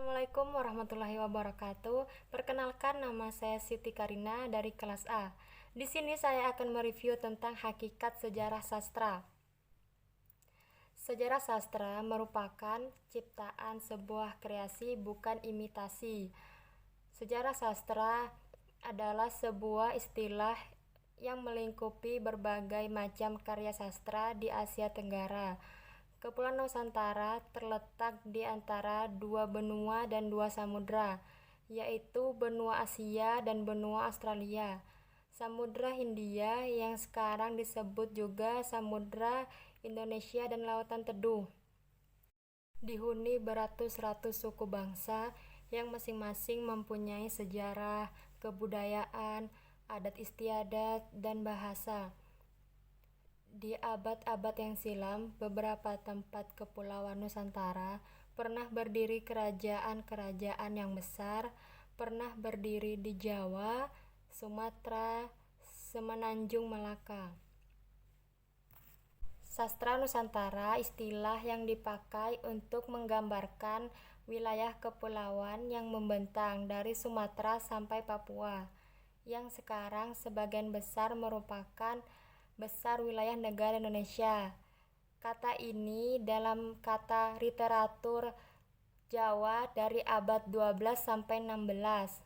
Assalamualaikum warahmatullahi wabarakatuh. Perkenalkan, nama saya Siti Karina dari kelas A. Di sini saya akan mereview tentang hakikat sejarah sastra. Sejarah sastra merupakan ciptaan sebuah kreasi, bukan imitasi. Sejarah sastra adalah sebuah istilah yang melingkupi berbagai macam karya sastra di Asia Tenggara. Kepulauan Nusantara terletak di antara dua benua dan dua samudra, yaitu benua Asia dan benua Australia. Samudra Hindia yang sekarang disebut juga Samudra Indonesia dan Lautan Teduh dihuni beratus-ratus suku bangsa yang masing-masing mempunyai sejarah, kebudayaan, adat istiadat, dan bahasa. Di abad-abad yang silam, beberapa tempat kepulauan Nusantara pernah berdiri kerajaan-kerajaan yang besar, pernah berdiri di Jawa, Sumatera, Semenanjung Malaka. Sastra Nusantara istilah yang dipakai untuk menggambarkan wilayah kepulauan yang membentang dari Sumatera sampai Papua, yang sekarang sebagian besar merupakan besar wilayah negara Indonesia. Kata ini dalam kata literatur Jawa dari abad 12 sampai 16.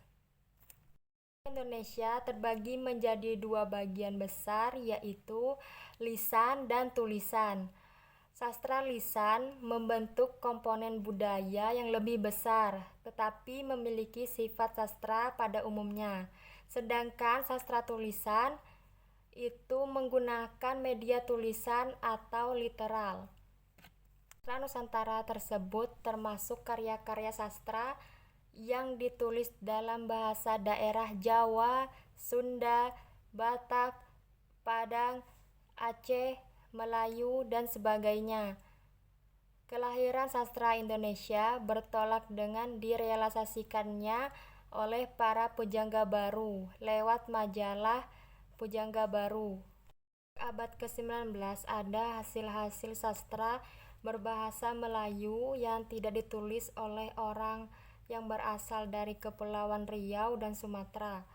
Indonesia terbagi menjadi dua bagian besar, yaitu lisan dan tulisan. Sastra lisan membentuk komponen budaya yang lebih besar, tetapi memiliki sifat sastra pada umumnya. Sedangkan sastra tulisan itu menggunakan media tulisan atau literal. Sastra Nusantara tersebut termasuk karya-karya sastra yang ditulis dalam bahasa daerah Jawa, Sunda, Batak, Padang, Aceh, Melayu, dan sebagainya. Kelahiran sastra Indonesia bertolak dengan direalisasikannya oleh para pujangga baru lewat majalah Pujangga Baru. Abad ke-19 ada hasil-hasil sastra berbahasa Melayu yang tidak ditulis oleh orang yang berasal dari Kepulauan Riau dan Sumatera.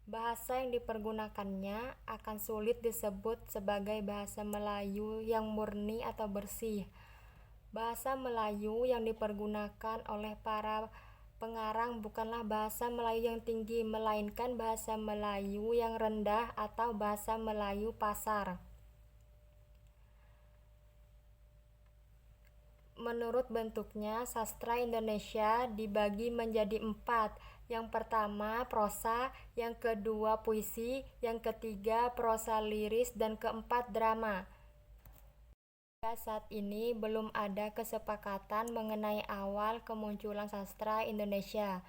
Bahasa yang dipergunakannya akan sulit disebut sebagai bahasa Melayu yang murni atau bersih. Bahasa Melayu yang dipergunakan oleh para pengarang bukanlah bahasa Melayu yang tinggi, melainkan bahasa Melayu yang rendah atau bahasa Melayu pasar. Menurut bentuknya, sastra Indonesia dibagi menjadi 4. Yang pertama prosa, yang kedua puisi, yang ketiga prosa liris, dan keempat drama. Saat ini belum ada kesepakatan mengenai awal kemunculan sastra Indonesia.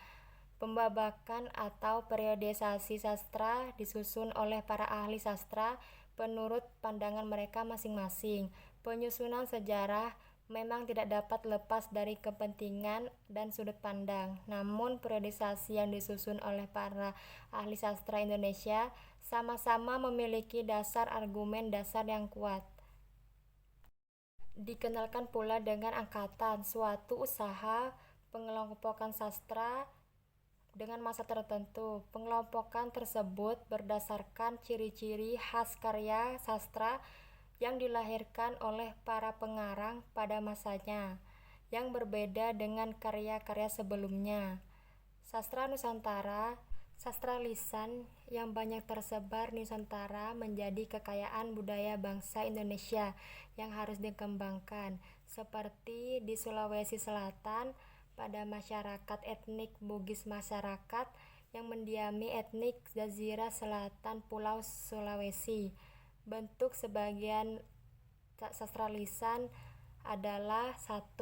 Pembabakan atau periodisasi sastra disusun oleh para ahli sastra menurut pandangan mereka masing-masing. Penyusunan sejarah memang tidak dapat lepas dari kepentingan dan sudut pandang. Namun periodisasi yang disusun oleh para ahli sastra Indonesia sama-sama memiliki dasar argumen dasar yang kuat. Dikenalkan pula dengan angkatan, suatu usaha pengelompokan sastra dengan masa tertentu. Pengelompokan tersebut berdasarkan ciri-ciri khas karya sastra yang dilahirkan oleh para pengarang pada masanya, yang berbeda dengan karya-karya sebelumnya. Sastra Nusantara, sastra lisan yang banyak tersebar di Nusantara menjadi kekayaan budaya bangsa Indonesia yang harus dikembangkan, seperti di Sulawesi Selatan pada masyarakat etnik Bugis, masyarakat yang mendiami etnik Jazirah Selatan Pulau Sulawesi. Bentuk sebagian sastra lisan adalah 1.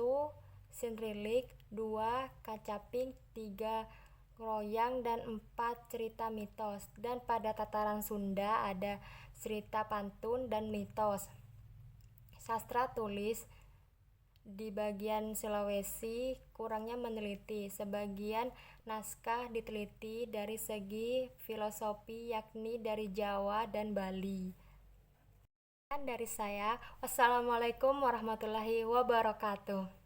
Sinrilik, 2. Kacaping, 3. Groyang, dan 4. Cerita mitos. Dan pada tataran Sunda ada cerita pantun dan mitos. Sastra tulis di bagian Sulawesi kurangnya meneliti. Sebagian naskah diteliti dari segi filosofi, yakni dari Jawa dan Bali. Dari saya, wassalamualaikum warahmatullahi wabarakatuh.